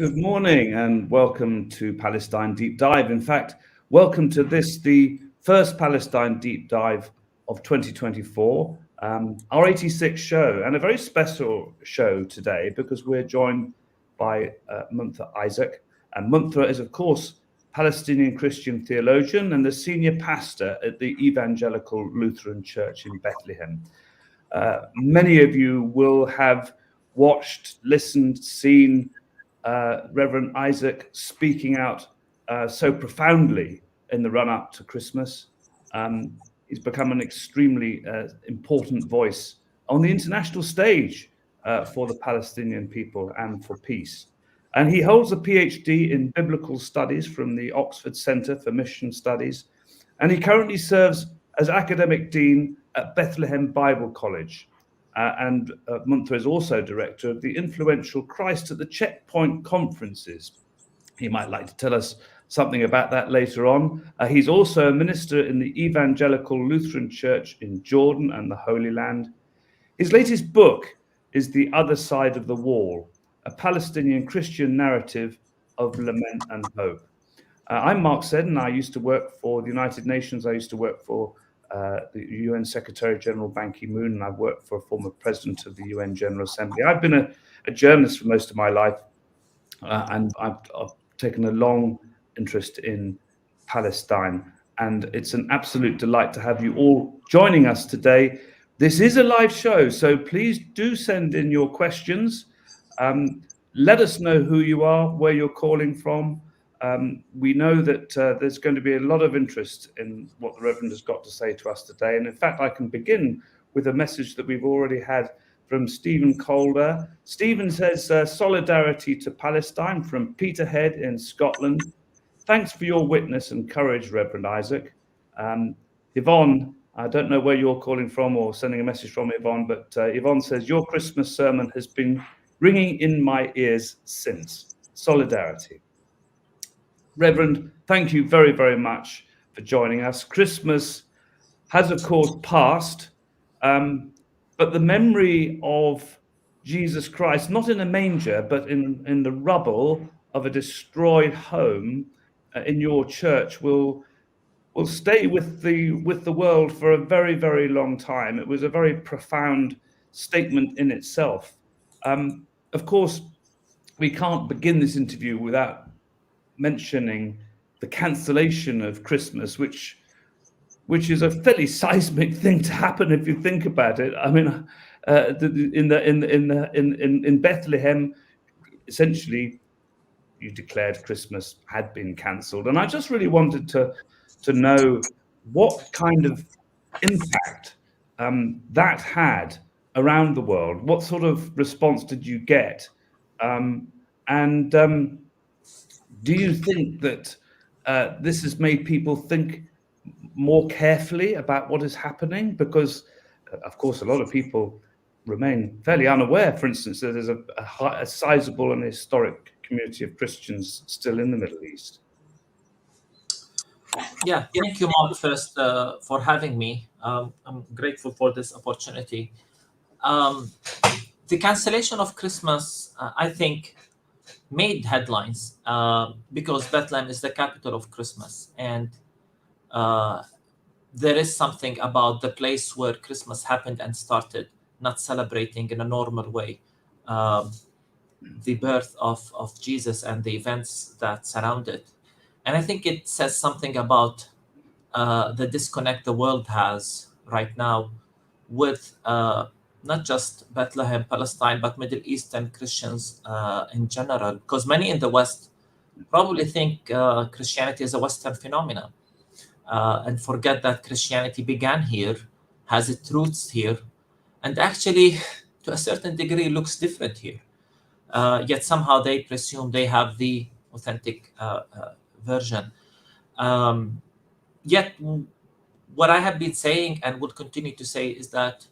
Good morning and welcome to Palestine Deep Dive. In fact, welcome to this, the first Palestine Deep Dive of 2024, our 86th show, and a very special show today because we're joined by Munther Isaac. And Munther is, of course, Palestinian Christian theologian and the senior pastor at the Evangelical Lutheran Church in Bethlehem. Many of you will have watched, listened, seen Reverend Isaac speaking out so profoundly in the run-up to Christmas. He's become an extremely important voice on the international stage for the Palestinian people and for peace. And he holds a PhD in biblical studies from the Oxford Centre for Mission Studies. And he currently serves as academic dean at Bethlehem Bible College. And Munther is also director of the influential Christ at the Checkpoint conferences. He might like to tell us something about that later on. He's also a minister in the Evangelical Lutheran Church in Jordan and the Holy Land. His latest book is The Other Side of the Wall, a Palestinian Christian narrative of lament and hope. I'm Mark Seddon. I used to work for the United Nations. I used to work for the UN Secretary General Ban Ki-moon, and I've worked for a former president of the UN General Assembly. I've been a journalist for most of my life, and I've taken a long interest in Palestine. And it's an absolute delight to have you all joining us today. This is a live show, so please do send in your questions. Let us know who you are, where you're calling from. We know that there's going to be a lot of interest in what the Reverend has got to say to us today. And in fact, I can begin with a message that we've already had from Stephen Calder. Stephen says, solidarity to Palestine from Peterhead in Scotland. Thanks for your witness and courage, Reverend Isaac. Yvonne, I don't know where you're calling from or sending a message from, Yvonne, but Yvonne says, your Christmas sermon has been ringing in my ears since. Solidarity. Reverend, thank you very, very much for joining us. Christmas has, of course, passed, but the memory of Jesus Christ, not in a manger, but in the rubble of a destroyed home in your church, will stay with the world for a very, very long time. It was a very profound statement in itself. Of course, we can't begin this interview without mentioning the cancellation of Christmas, which is a fairly seismic thing to happen if you think about it. I mean, in Bethlehem, essentially, you declared Christmas had been cancelled, and I just really wanted to know what kind of impact that had around the world. What sort of response did you get, do you think that this has made people think more carefully about what is happening? Because, of course, a lot of people remain fairly unaware, for instance, that there's a sizable and historic community of Christians still in the Middle East. Yeah, thank you, Mark, first for having me. I'm grateful for this opportunity. The cancellation of Christmas, I think, made headlines because Bethlehem is the capital of Christmas, and there is something about the place where Christmas happened and started, not celebrating in a normal way the birth of Jesus and the events that surround it. And I think it says something about the disconnect the world has right now with not just Bethlehem, Palestine, but Middle Eastern Christians in general, because many in the West probably think Christianity is a Western phenomenon and forget that Christianity began here, has its roots here, and actually, to a certain degree, looks different here. Yet somehow they presume they have the authentic version. Yet what I have been saying and would continue to say is that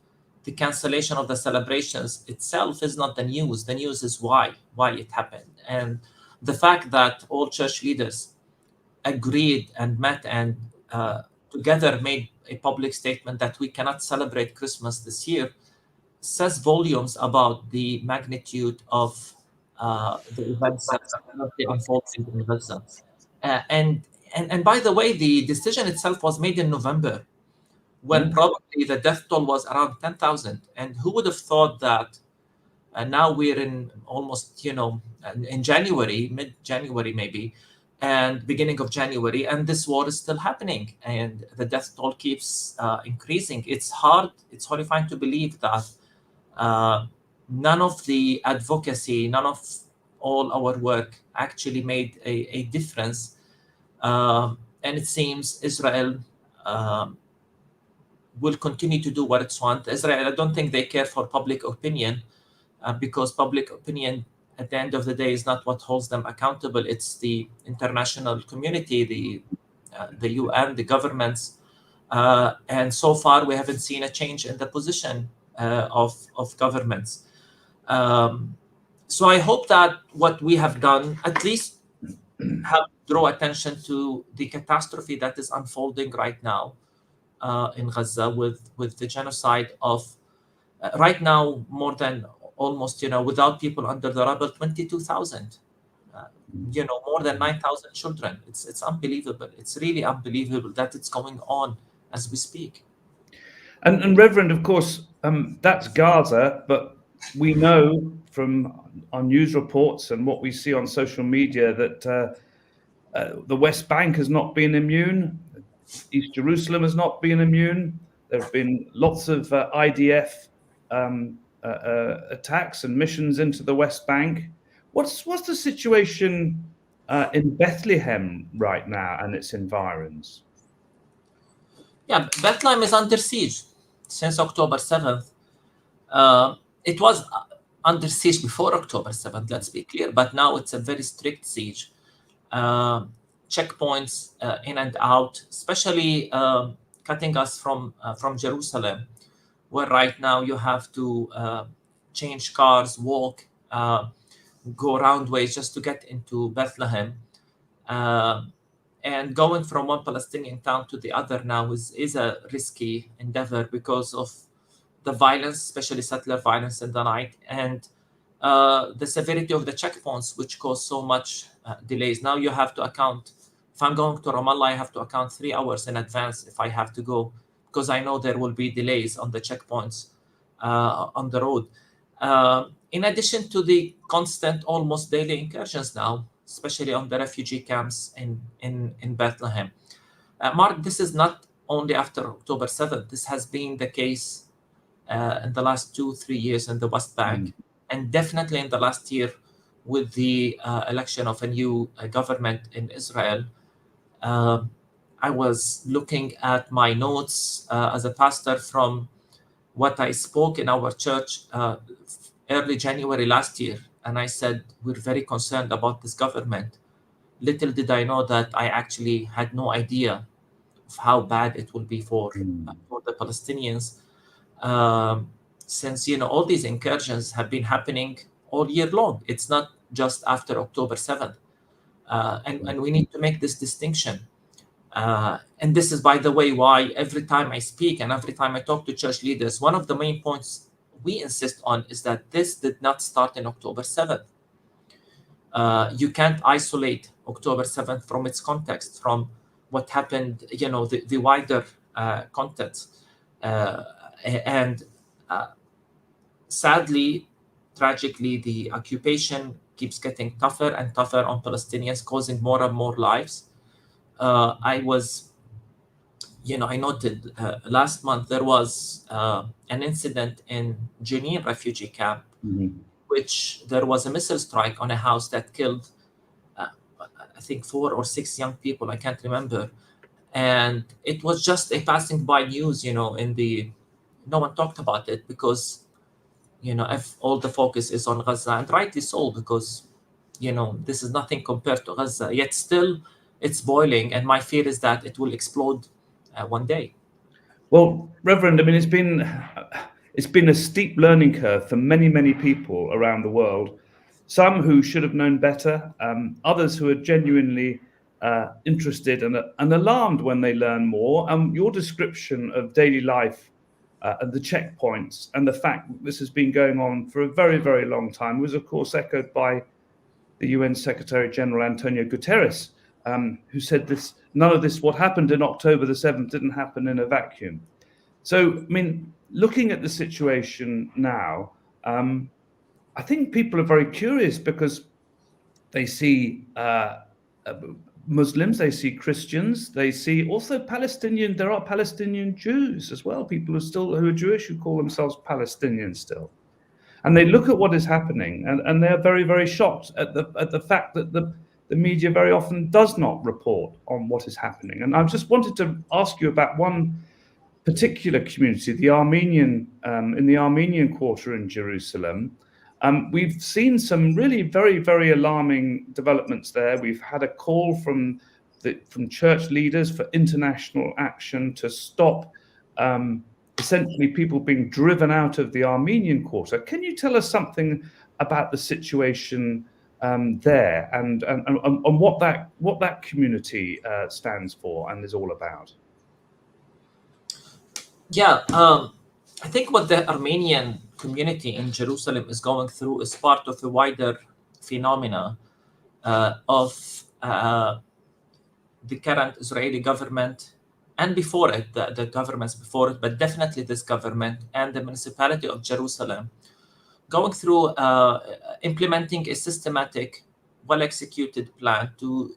the cancellation of the celebrations itself is not the news. The news is why it happened. And the fact that all church leaders agreed and met and together made a public statement that we cannot celebrate Christmas this year says volumes about the magnitude of the events that are currently unfolding in Gaza. And by the way, the decision itself was made in November, when probably the death toll was around 10,000. And who would have thought that now we're in almost, in January, mid-January maybe, and beginning of January, and this war is still happening, and the death toll keeps increasing. It's horrifying to believe that none of the advocacy, none of all our work actually made a difference. And it seems Israel will continue to do what it wants. Israel, I don't think they care for public opinion, because public opinion at the end of the day is not what holds them accountable. It's the international community, the UN, the governments. And so far, we haven't seen a change in the position of governments. So I hope that what we have done at least help draw attention to the catastrophe that is unfolding right now in Gaza with the genocide of right now more than almost, without people under the rubble, 22,000, more than 9,000 children. It's unbelievable. It's really unbelievable that it's going on as we speak. And Reverend, of course, that's Gaza, but we know from our news reports and what we see on social media that the West Bank has not been immune. East Jerusalem has not been immune. There have been lots of IDF attacks and missions into the West Bank. What's the situation in Bethlehem right now and its environs? Yeah, Bethlehem is under siege since October 7th. It was under siege before October 7th, let's be clear, but now it's a very strict siege. Checkpoints in and out, especially cutting us from Jerusalem, where right now you have to change cars, walk, go around ways just to get into Bethlehem. And going from one Palestinian town to the other now is a risky endeavor because of the violence, especially settler violence in the night, and the severity of the checkpoints, which cause so much delays. Now you have to account. If I'm going to Ramallah, I have to account 3 hours in advance if I have to go, because I know there will be delays on the checkpoints on the road. In addition to the constant, almost daily incursions now, especially on the refugee camps in Bethlehem. Mark, this is not only after October 7th. This has been the case in the last 2-3 years in the West Bank, and definitely in the last year with the election of a new government in Israel. I was looking at my notes as a pastor from what I spoke in our church early January last year, and I said, we're very concerned about this government. Little did I know that I actually had no idea of how bad it will be for the Palestinians, since all these incursions have been happening all year long. It's not just after October 7th, and we need to make this distinction. And this is, by the way, why every time I speak and every time I talk to church leaders, one of the main points we insist on is that this did not start in October 7th. You can't isolate October 7th from its context, from what happened, the wider context. And sadly, tragically, the occupation keeps getting tougher and tougher on Palestinians, causing more and more lives. I noted last month there was an incident in Jenin refugee camp, which there was a missile strike on a house that killed, I think, 4 or 6 young people. I can't remember. And it was just a passing by news, no one talked about it because, if all the focus is on Gaza, and rightly so, because, this is nothing compared to Gaza, yet still it's boiling. And my fear is that it will explode one day. Well, Reverend, I mean, it's been a steep learning curve for many, many people around the world. Some who should have known better, others who are genuinely interested and alarmed when they learn more. Your description of daily life and the checkpoints, and the fact that this has been going on for a very, very long time was, of course, echoed by the UN Secretary General Antonio Guterres, who said this: none of this, what happened in October the 7th, didn't happen in a vacuum. So, I mean, looking at the situation now, I think people are very curious because they see Muslims, they see Christians, they see also Palestinian. There are Palestinian Jews as well, people who are Jewish who call themselves Palestinians still, and they look at what is happening, and they are very, very shocked at the fact that the media very often does not report on what is happening. And I just wanted to ask you about one particular community, the Armenian, in the Armenian quarter in Jerusalem. We've seen some really very, very alarming developments there. We've had a call from church leaders for international action to stop essentially people being driven out of the Armenian quarter. Can you tell us something about the situation there and what that community stands for and is all about? Yeah, I think what the Armenian community in Jerusalem is going through is part of a wider phenomena of the current Israeli government, and before it, the governments before it, but definitely this government and the municipality of Jerusalem, going through implementing a systematic, well-executed plan to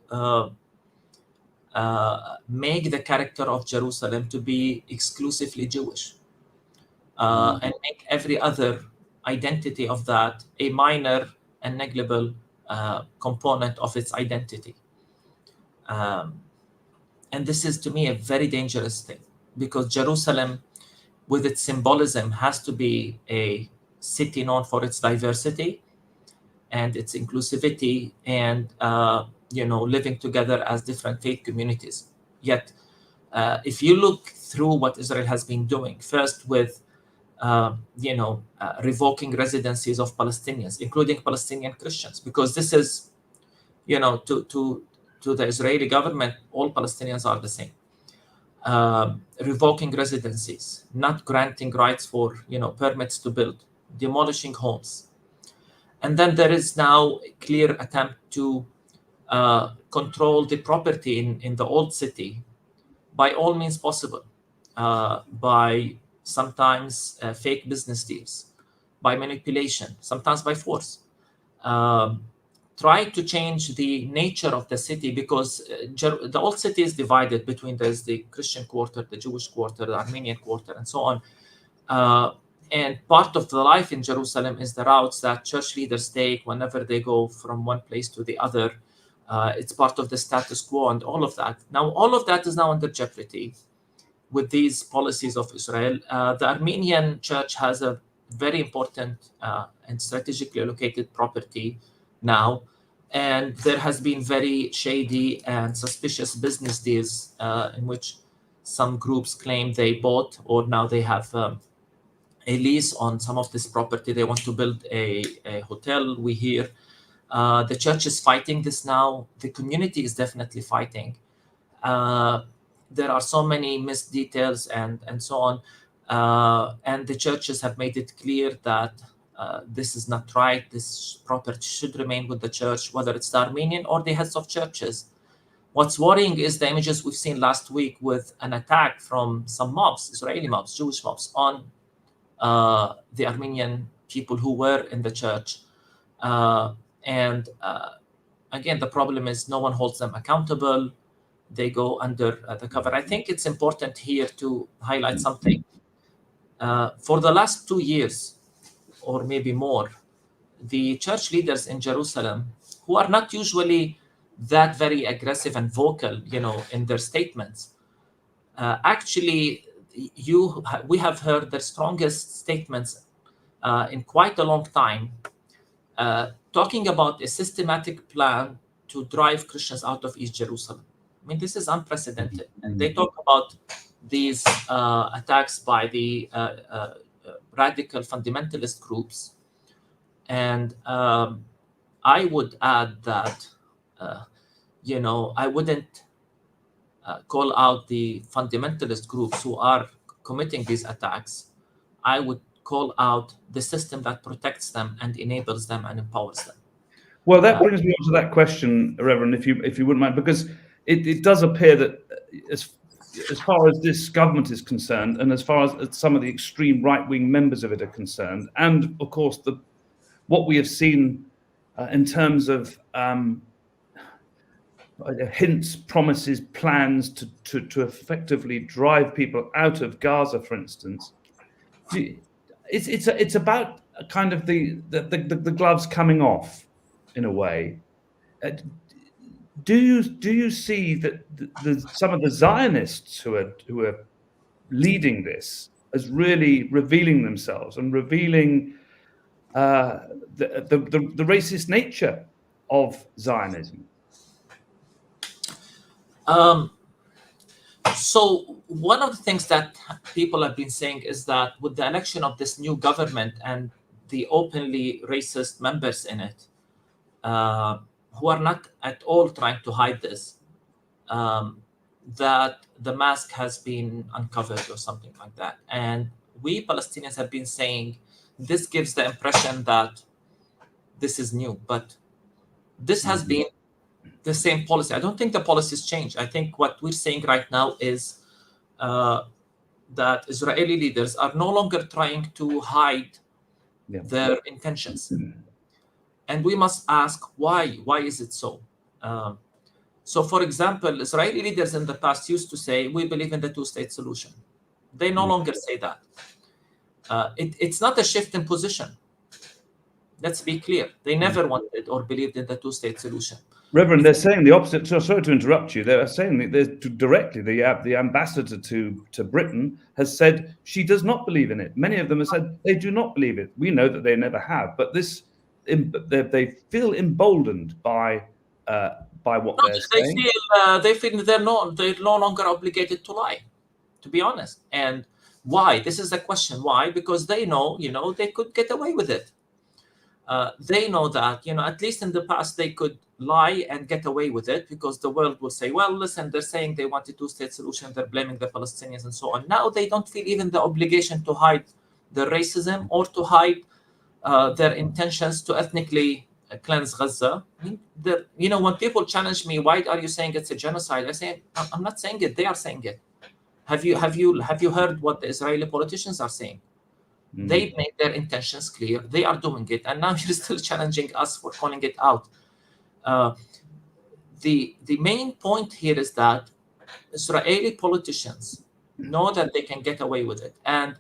make the character of Jerusalem to be exclusively Jewish, and make every other identity of that a minor and negligible component of its identity. And this is, to me, a very dangerous thing, because Jerusalem, with its symbolism, has to be a city known for its diversity and its inclusivity and living together as different faith communities. Yet, if you look through what Israel has been doing, first with revoking residencies of Palestinians, including Palestinian Christians, because this is, to the Israeli government, all Palestinians are the same. Revoking residencies, not granting rights for, permits to build, demolishing homes. And then there is now a clear attempt to control the property in the old city by all means possible, by sometimes fake business deals, by manipulation, sometimes by force. Try to change the nature of the city, because the old city is divided between there's the Christian quarter, the Jewish quarter, the Armenian quarter, and so on. And part of the life in Jerusalem is the routes that church leaders take whenever they go from one place to the other. It's part of the status quo and all of that. Now, all of that is now under jeopardy with these policies of Israel. The Armenian church has a very important and strategically located property now, and there has been very shady and suspicious business deals in which some groups claim they bought, or now they have a lease on some of this property. They want to build a hotel, we hear. The church is fighting this now. The community is definitely fighting. There are so many missed details and so on. And the churches have made it clear that this is not right. This property should remain with the church, whether it's the Armenian or the heads of churches. What's worrying is the images we've seen last week with an attack from some mobs, Israeli mobs, Jewish mobs, on the Armenian people who were in the church. And again, the problem is no one holds them accountable. They go under the cover. I think it's important here to highlight something. For the last 2 years, or maybe more, the church leaders in Jerusalem, who are not usually that very aggressive and vocal, in their statements, actually, we have heard their strongest statements in quite a long time, talking about a systematic plan to drive Christians out of East Jerusalem. I mean, this is unprecedented. And they talk about these attacks by the radical fundamentalist groups. And I would add that, I wouldn't call out the fundamentalist groups who are committing these attacks. I would call out the system that protects them and enables them and empowers them. Well, that brings me on to that question, Reverend, if you wouldn't mind, because it does appear that as far as this government is concerned, and as far as some of the extreme right-wing members of it are concerned, and of course what we have seen in terms of hints, promises, plans to effectively drive people out of Gaza, for instance, it's about kind of the gloves coming off in a way. Do you see that some of the Zionists who are leading this as really revealing themselves and revealing the racist nature of Zionism? So one of the things that people have been saying is that with the election of this new government and the openly racist members in it, who are not at all trying to hide this, that the mask has been uncovered or something like that. And we Palestinians have been saying this gives the impression that this is new, but this has been the same policy. I don't think the policies change. I think what we're saying right now is that Israeli leaders are no longer trying to hide their intentions. And we must ask why. Why is it so? So, for example, Israeli leaders in the past used to say, we believe in the two-state solution. They no longer say that. It's not a shift in position. Let's be clear. They never wanted or believed in the two-state solution. Reverend, they're saying the opposite. So, sorry to interrupt you. They're saying that directly the ambassador to Britain has said she does not believe in it. Many of them have said they do not believe it. We know that they never have, but they feel emboldened by what they're saying. They feel they're no longer obligated to lie, to be honest. And why? This is the question. Why? Because they know, they could get away with it. They know that, at least in the past, they could lie and get away with it because the world will say, well, listen, they're saying they want a two-state solution. They're blaming the Palestinians and so on. Now they don't feel even the obligation to hide their racism or to hide their intentions to ethnically cleanse Gaza. When people challenge me, why are you saying it's a genocide? I say, I'm not saying it. They are saying it. Have you heard what the Israeli politicians are saying? They've made their intentions clear. They are doing it, and now you're still challenging us for calling it out. The main point here is that Israeli politicians know that they can get away with it, and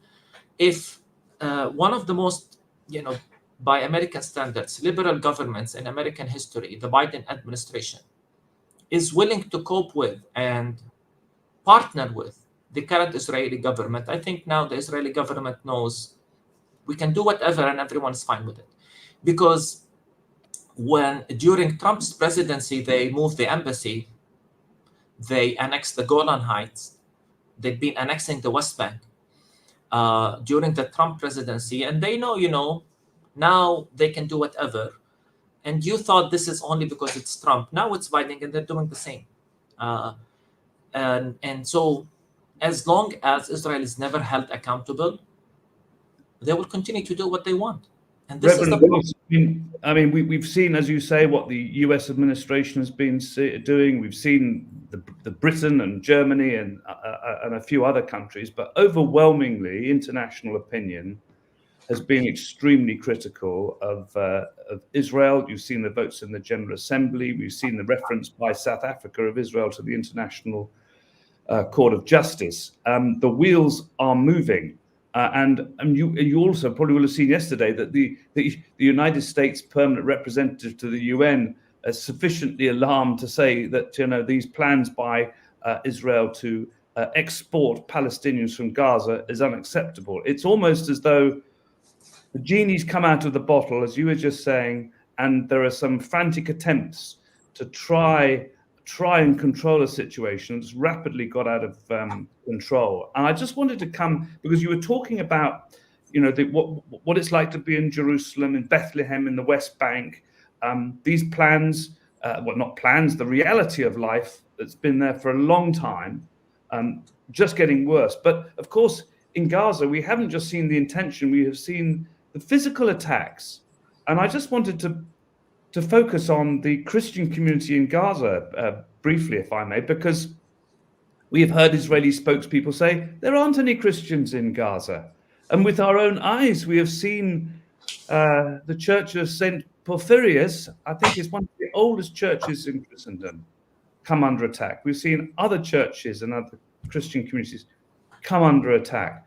if one of the most, by American standards, liberal governments in American history, the Biden administration, is willing to cope with and partner with the current Israeli government, I think now the Israeli government knows we can do whatever and everyone's fine with it. Because when during Trump's presidency, they moved the embassy, they annexed the Golan Heights, they've been annexing the West Bank during the Trump presidency, and they know, now they can do whatever. And you thought this is only because it's Trump. Now it's Biden and they're doing the same. And so as long as Israel is never held accountable, they will continue to do what they want. And this Reverend, is the we've seen, as you say, what the US administration has been doing. We've seen the Britain and Germany and a few other countries, but overwhelmingly international opinion has been extremely critical of Israel. You've seen the votes in the General Assembly. We've seen the reference by South Africa of Israel to the International Court of Justice. The wheels are moving. And you also probably will have seen yesterday that the United States permanent representative to the UN is sufficiently alarmed to say that these plans by Israel to export Palestinians from Gaza is unacceptable. It's almost as though the genie's come out of the bottle, as you were just saying, and there are some frantic attempts to try and control a situation that's rapidly got out of control. And I just wanted to come, because you were talking about, what it's like to be in Jerusalem, in Bethlehem, in the West Bank. These plans, not plans, the reality of life that's been there for a long time, just getting worse. But of course, in Gaza, we haven't just seen the intention, we have seen the physical attacks. And I just wanted to focus on the Christian community in Gaza briefly, if I may, because we have heard Israeli spokespeople say there aren't any Christians in Gaza. And with our own eyes, we have seen the Church of St. Porphyrius, I think is one of the oldest churches in Christendom, come under attack. We've seen other churches and other Christian communities come under attack.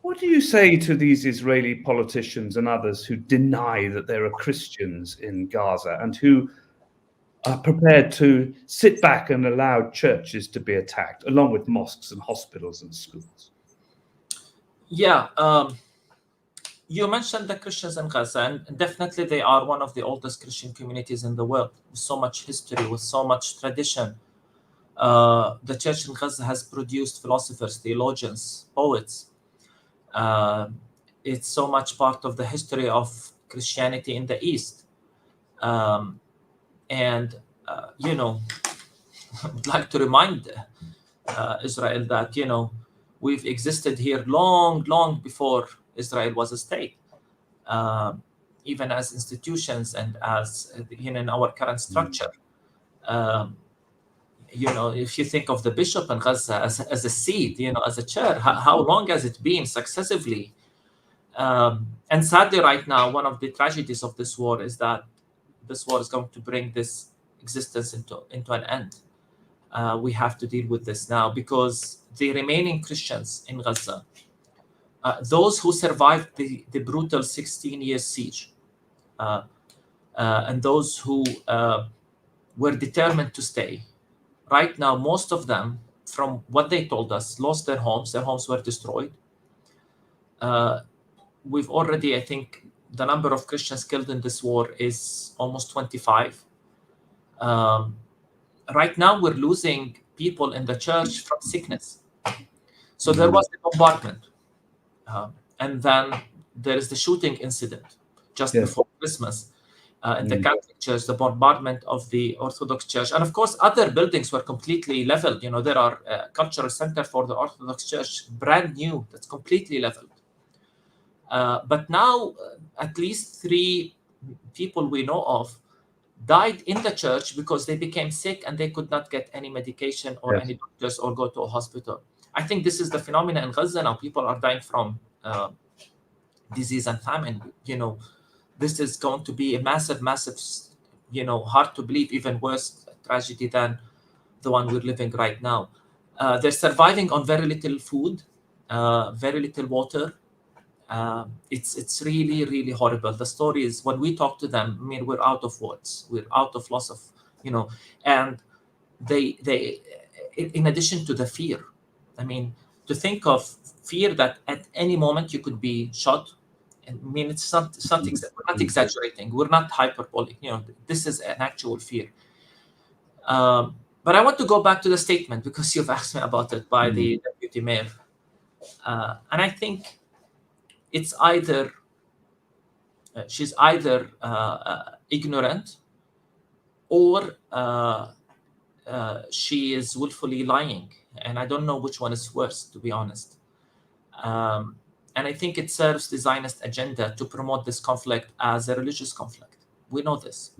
What do you say to these Israeli politicians and others who deny that there are Christians in Gaza and who are prepared to sit back and allow churches to be attacked, along with mosques and hospitals and schools? Yeah, you mentioned the Christians in Gaza, and definitely they are one of the oldest Christian communities in the world, with so much history, with so much tradition. The church in Gaza has produced philosophers, theologians, poets. It's so much part of the history of Christianity in the East. You know, I'd like to remind Israel that, you know, we've existed here long before Israel was a state, even as institutions and as, you know, in our current structure. You know, if you think of the bishop in Gaza as a seed, you know, as a chair, how long has it been successively? And sadly, right now, one of the tragedies of this war is that this war is going to bring this existence into an end. We have to deal with this now, because the remaining Christians in Gaza, those who survived the brutal 16-year siege, and those who were determined to stay, right now, most of them, from what they told us, lost their homes. Their homes were destroyed. We've already, I think, the number of Christians killed in this war is almost 25. Right now, we're losing people in the church from sickness. So there was the bombardment. And then there is the shooting incident just before Christmas. In the Catholic Church, the bombardment of the Orthodox Church. And of course, other buildings were completely leveled. You know, there are cultural center for the Orthodox Church, brand new, that's completely leveled. But now, at least 3 people we know of died in the church because they became sick and they could not get any medication or any doctors or go to a hospital. I think this is the phenomenon in Gaza now. People are dying from disease and famine. You know, this is going to be a massive, you know, hard to believe, even worse tragedy than the one we're living right now. They're surviving on very little food, very little water. It's really horrible. The story is, when we talk to them, I mean, we're out of words. We're out of loss of, you know, and they, in addition to the fear, I mean, to think of fear that at any moment you could be shot. I mean, it's not something that we're not exaggerating. We're not hyperbolic. You know, this is an actual fear. But I want to go back to the statement, because you've asked me about it, by the deputy mayor. And I think it's either she's either ignorant, or she is willfully lying. And I don't know which one is worse, to be honest. And I think it serves the Zionist agenda to promote this conflict as a religious conflict. We know this.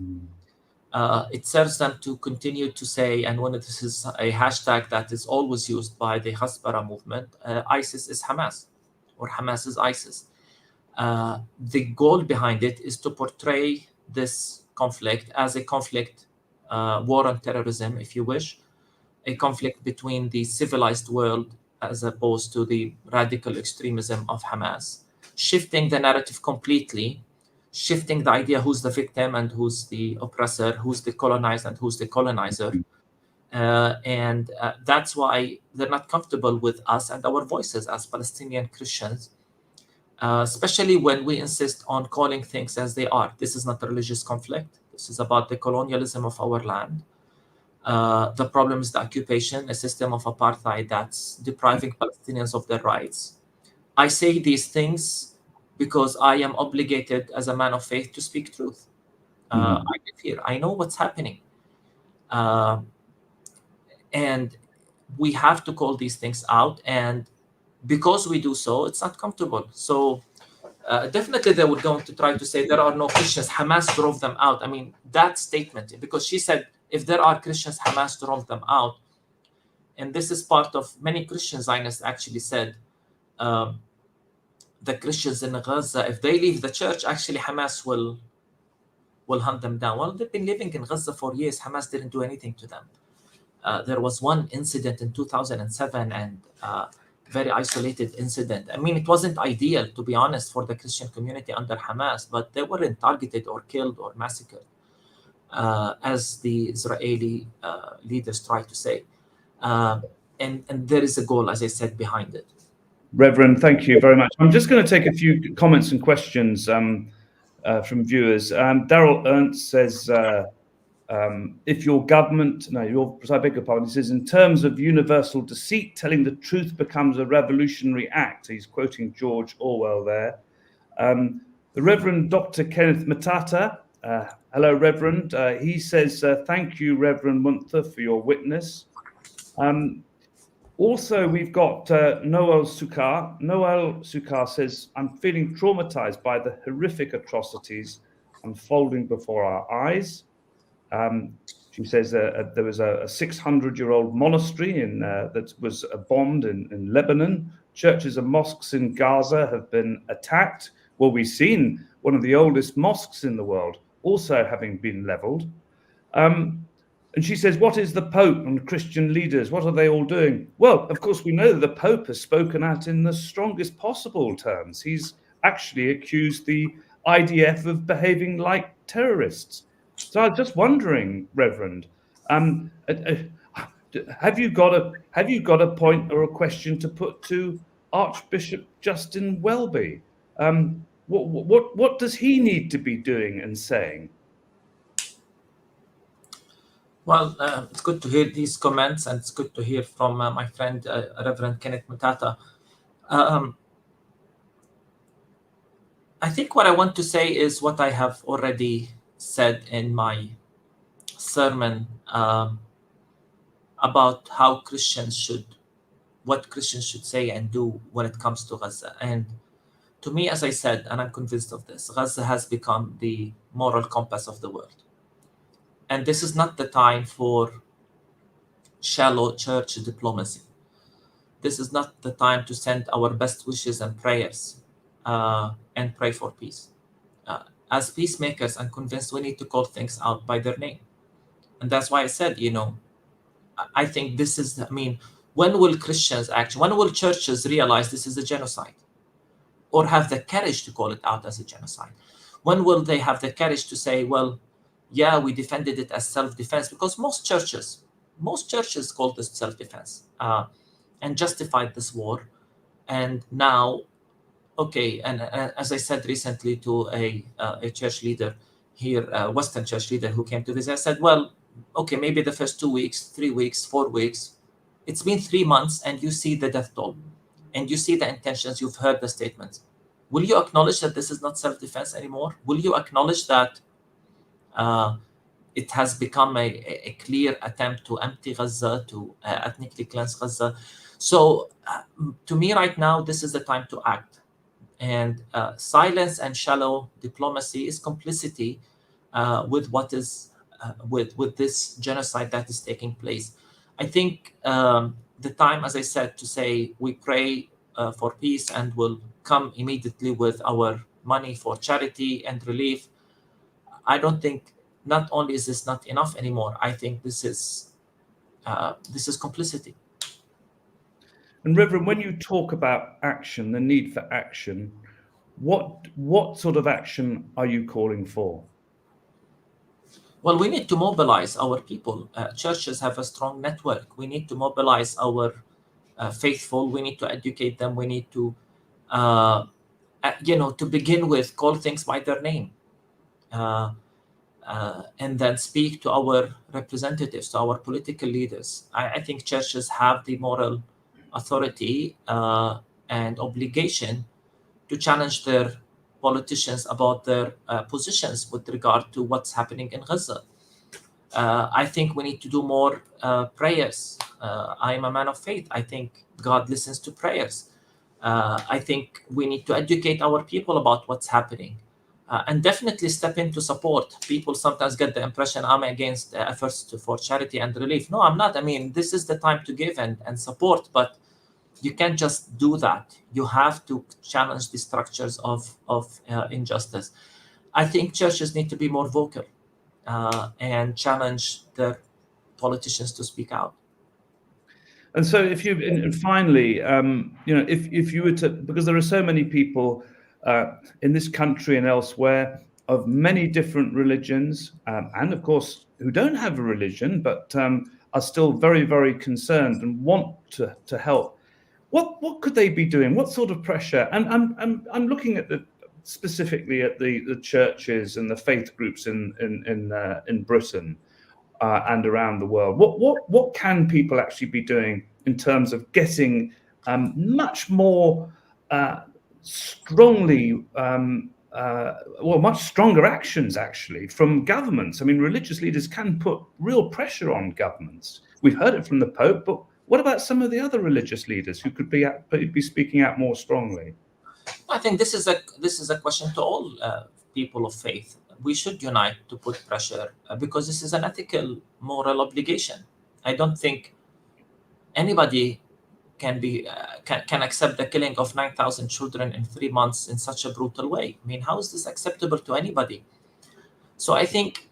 It serves them to continue to say, and when this is a hashtag that is always used by the Hasbara movement, ISIS is Hamas, or Hamas is ISIS. The goal behind it is to portray this conflict as a conflict, war on terrorism, if you wish, a conflict between the civilized world as opposed to the radical extremism of Hamas, shifting the narrative completely, shifting the idea who's the victim and who's the oppressor, who's the colonized and who's the colonizer. And that's why they're not comfortable with us and our voices as Palestinian Christians, especially when we insist on calling things as they are. This is not a religious conflict. This is about the colonialism of our land. The problem is the occupation, a system of apartheid that's depriving Palestinians of their rights. I say these things because I am obligated as a man of faith to speak truth. I live here. I know what's happening. And we have to call these things out. And because we do so, it's not comfortable. So definitely they were going to try to say there are no Christians, Hamas drove them out. I mean, that statement, because she said, if there are Christians, Hamas drove them out. And this is part of many Christian Zionists actually said, the Christians in Gaza, if they leave the church, actually Hamas will hunt them down. Well, they've been living in Gaza for years. Hamas didn't do anything to them. There was one incident in 2007 and very isolated incident. I mean, it wasn't ideal, to be honest, for the Christian community under Hamas, but they weren't targeted or killed or massacred, as the Israeli leaders try to say. And there is a goal, as I said, behind it. Reverend, thank you very much. I'm just going to take a few comments and questions from viewers. Daryl Ernst says, if your government, I beg your pardon, he says, in terms of universal deceit, telling the truth becomes a revolutionary act. He's quoting George Orwell there. The Reverend Dr. Kenneth Matata, hello, Reverend. He says, thank you, Reverend Munther, for your witness. Also, we've got Noel Sukar. Noel Sukar says, I'm feeling traumatized by the horrific atrocities unfolding before our eyes. She says there was a 600-year-old monastery that was bombed in Lebanon. Churches and mosques in Gaza have been attacked. Well, we've seen one of the oldest mosques in the world also having been leveled. And she says, what is the Pope and Christian leaders? What are they all doing? Well, of course, we know that the Pope has spoken out in the strongest possible terms. He's actually accused the IDF of behaving like terrorists. So I was just wondering, Reverend, have you got a point or a question to put to Archbishop Justin Welby? What does he need to be doing and saying? Well, it's good to hear these comments, and it's good to hear from my friend Reverend Kenneth Matata. I think what I want to say is what I have already said in my sermon about what Christians should say and do when it comes to Gaza. And to me, as I said, and I'm convinced of this, Gaza has become the moral compass of the world. And this is not the time for shallow church diplomacy. This is not the time to send our best wishes and prayers and pray for peace. As peacemakers, I'm convinced we need to call things out by their name. And that's why I said, I think this is, when will churches realize this is a genocide? Or have the courage to call it out as a genocide? When will they have the courage to say, well, yeah, we defended it as self-defense? Because most churches called this self-defense and justified this war. And now, okay, and as I said recently to a church leader here, a Western church leader who came to visit, I said, well, okay, maybe the first 2 weeks, 3 weeks, 4 weeks, it's been 3 months and you see the death toll and you see the intentions, you've heard the statements. Will you acknowledge that this is not self-defense anymore? Will you acknowledge that it has become a clear attempt to empty Gaza, to ethnically cleanse Gaza? So to me right now, this is the time to act. And silence and shallow diplomacy is complicity with what is with this genocide that is taking place. I think the time, as I said, to say we pray for peace and will come immediately with our money for charity and relief. I don't think, not only is this not enough anymore, I think this is complicity. And Reverend, when you talk about action, the need for action, what sort of action are you calling for? Well, we need to mobilize our people. Churches have a strong network. We need to mobilize our faithful. We need to educate them. We need to, to begin with, call things by their name. And then speak to our representatives, to our political leaders. I think churches have the moral authority and obligation to challenge their politicians about their positions with regard to what's happening in Gaza. I think we need to do more prayers. I am a man of faith. I think God listens to prayers. I think we need to educate our people about what's happening, and definitely step in to support. People sometimes get the impression I'm against efforts for charity and relief. No, I'm not. I mean, this is the time to give and support, but you can't just do that. You have to challenge the structures of injustice. I think churches need to be more vocal and challenge the politicians to speak out. And so, if you, and finally, if you were to, because there are so many people in this country and elsewhere of many different religions, and of course who don't have a religion but are still very, very concerned and want to help. What could they be doing? What sort of pressure? And I'm looking at specifically at the churches and the faith groups in Britain. And around the world, what can people actually be doing in terms of getting much more strongly, much stronger actions actually from governments? I mean, religious leaders can put real pressure on governments. We've heard it from the Pope, but what about some of the other religious leaders who could be speaking out more strongly? I think this is a question to all people of faith. We should unite to put pressure because this is an ethical, moral obligation. I don't think anybody can accept the killing of 9,000 children in 3 months in such a brutal way. I mean, how is this acceptable to anybody? So I think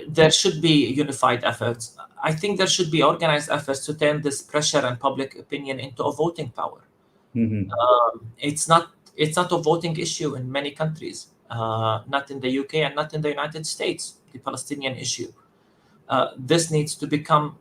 there should be unified efforts. I think there should be organized efforts to turn this pressure and public opinion into a voting power. Mm-hmm. It's not a voting issue in many countries. Not in the UK and not in the United States, the Palestinian issue. This needs to become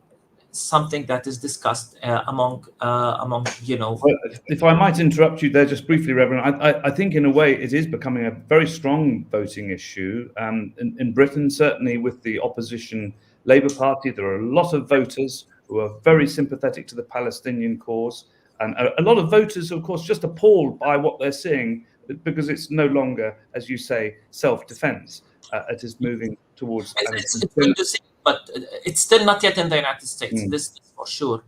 something that is discussed among. Well, if I might interrupt you there just briefly, Reverend, I think in a way it is becoming a very strong voting issue. In Britain, certainly with the opposition Labour Party, there are a lot of voters who are very sympathetic to the Palestinian cause. And a lot of voters, of course, just appalled by what they're seeing, because it's no longer, as you say, self-defense. It is moving towards. It's good to see, but it's still not yet in the United States. This is for sure.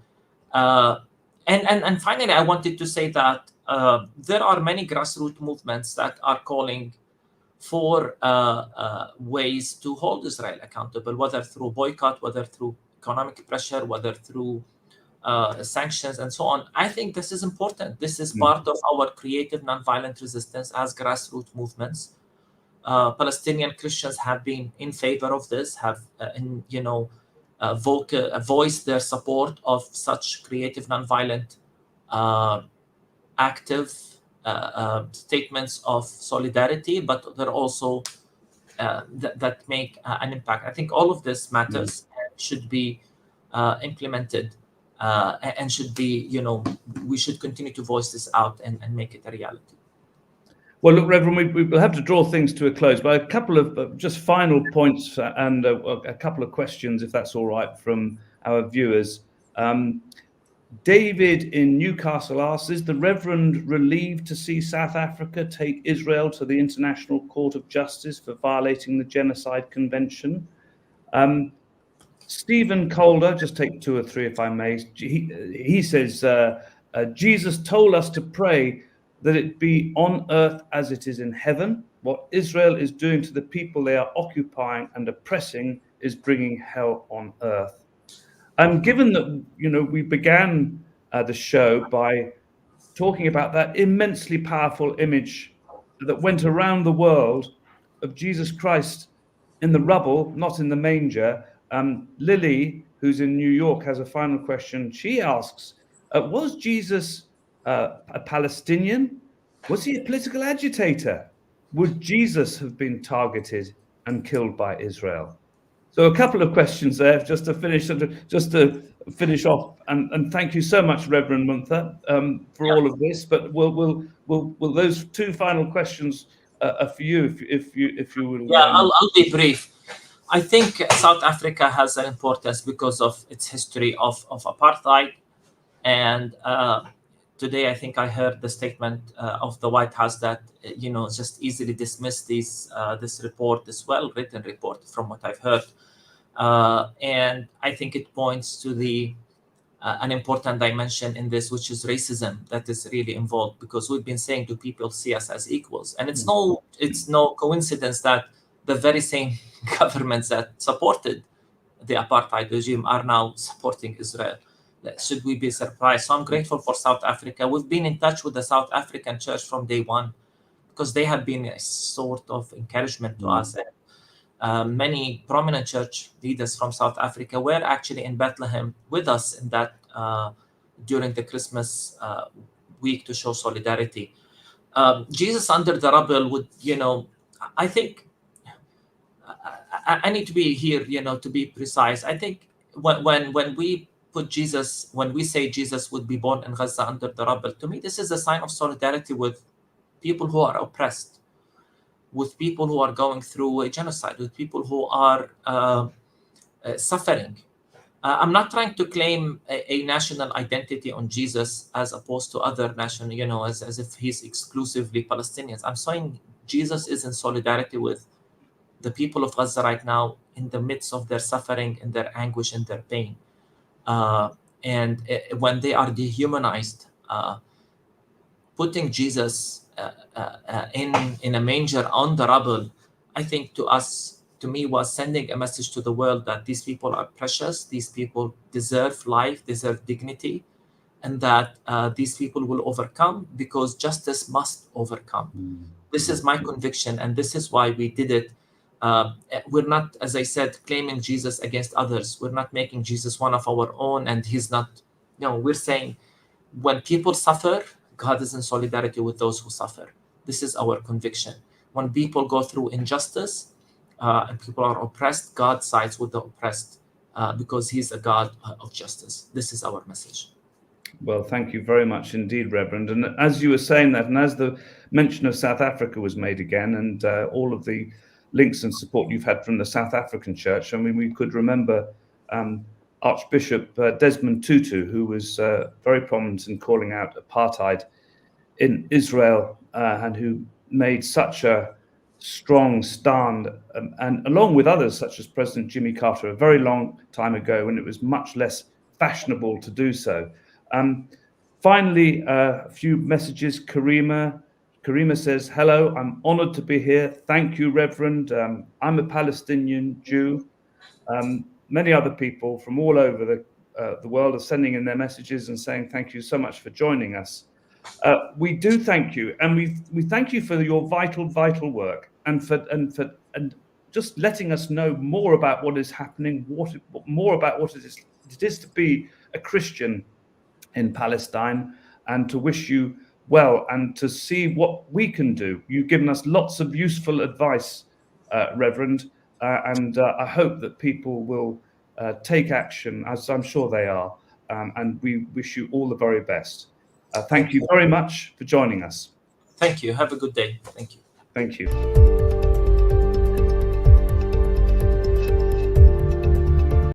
And finally, I wanted to say that there are many grassroots movements that are calling for ways to hold Israel accountable, whether through boycott, whether through economic pressure, whether through sanctions and so on. I think this is important. This is part of our creative nonviolent resistance as grassroots movements. Palestinian Christians have been in favor of this, have voiced their support of such creative nonviolent active statements of solidarity, but they're also that make an impact. I think all of this matters and should be implemented. And should be, we should continue to voice this out and make it a reality. Well, look, Reverend, we will have to draw things to a close, but a couple of just final points and a couple of questions, if that's all right, from our viewers. David in Newcastle asks, is the Reverend relieved to see South Africa take Israel to the International Court of Justice for violating the Genocide Convention? Stephen Calder, just take two or three if I may. He says, Jesus told us to pray that it be on earth as it is in heaven. What Israel is doing to the people they are occupying and oppressing is bringing hell on earth. And given that, we began the show by talking about that immensely powerful image that went around the world of Jesus Christ in the rubble, not in the manger. Lily, who's in New York, has a final question. She asks, was Jesus a Palestinian? Was he a political agitator? Would Jesus have been targeted and killed by Israel? So a couple of questions there, just to finish off. And thank you so much, Reverend Munther, for all of this. But will those two final questions are for you, if you will. Yeah, I'll be brief. I think South Africa has an importance because of its history of apartheid. And today, I think I heard the statement of the White House that, just easily dismiss this report, this well-written report, from what I've heard. And I think it points to the an important dimension in this, which is racism, that is really involved, because we've been saying to people, see us as equals. And it's no coincidence that the very same governments that supported the apartheid regime are now supporting Israel. Should we be surprised? So I'm grateful for South Africa. We've been in touch with the South African church from day one, because they have been a sort of encouragement to us. Many prominent church leaders from South Africa were actually in Bethlehem with us in that during the Christmas week to show solidarity. Jesus under the rubble would, I think I need to be here, to be precise. I think when we put Jesus, when we say Jesus would be born in Gaza under the rubble, to me this is a sign of solidarity with people who are oppressed, with people who are going through a genocide, with people who are suffering. I'm not trying to claim a national identity on Jesus as opposed to other national, as if he's exclusively Palestinians. I'm saying Jesus is in solidarity with the people of Gaza right now in the midst of their suffering and their anguish and their pain. And when they are dehumanized, putting Jesus in a manger on the rubble, I think to me was sending a message to the world that these people are precious, these people deserve life, deserve dignity, and that these people will overcome, because justice must overcome. This is my conviction, and this is why we did it. We're not, as I said, claiming Jesus against others. We're not making Jesus one of our own, and he's not. We're saying when people suffer, God is in solidarity with those who suffer. This is our conviction. When people go through injustice and people are oppressed, God sides with the oppressed because he's a God of justice. This is our message. Well, thank you very much indeed, Reverend. And as you were saying that, and as the mention of South Africa was made again, and all of the links and support you've had from the South African Church, I mean, we could remember Archbishop Desmond Tutu, who was very prominent in calling out apartheid in Israel, and who made such a strong stand, and along with others such as President Jimmy Carter a very long time ago, when it was much less fashionable to do so. Finally, a few messages. Karima says, hello, I'm honored to be here. Thank you, Reverend. I'm a Palestinian Jew. Many other people from all over the world are sending in their messages and saying thank you so much for joining us. We do thank you, and we thank you for your vital work, and just letting us know more about what is happening, more about what it is to be a Christian in Palestine, and to wish you well and to see what we can do. You've given us lots of useful advice, Reverend, and I hope that people will take action, as I'm sure they are, and we wish you all the very best. Thank you very much for joining us. Thank you. Have a good day. Thank you. Thank you.